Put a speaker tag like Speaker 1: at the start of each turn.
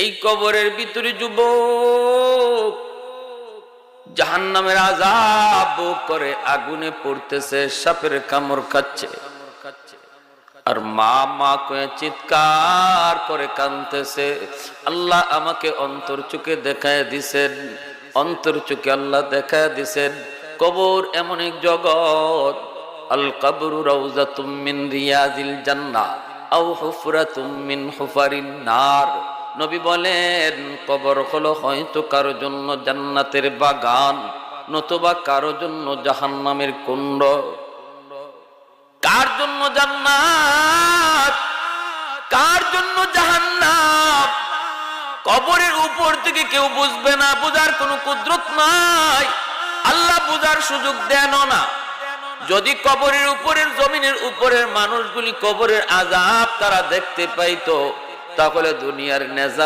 Speaker 1: এই কবরের ভিতরে যুবক জাহান্নামের আযাব ভোগ করে আগুনে পড়তেছে, সাপের কামড় খাচ্ছে, আর মা মা করে চিৎকার করে কাঁদতেছে। আল্লাহ আমাকে অন্তর চোখে দেখায় দিছেন, অন্তর চোখে আল্লাহ দেখায় দিছেন কবর এমন এক জগৎ, আল কবরু রাউযাতুম মিন রিয়াজিল জান্নাহ আও হুফরাতুম মিন হুফারিন নার। নবী বলেন কবর হলো হয়তো কারো জন্য জান্নাতের বাগান, নতুবা কারো জন্য জাহান্নামের কুণ্ড। কার জন্য জান্নাত, কার জন্য জাহান্নাম, কবরের উপর থেকে কেউ বুঝবে না, বুঝার কোনো কুদরত নাই, আল্লাহ বুঝার সুযোগ দেন না। যদি কবরের উপরের জমিনের উপরের মানুষগুলি কবরের আযাব তারা দেখতে পাইতো, তাহলে দুনিয়ার নেজা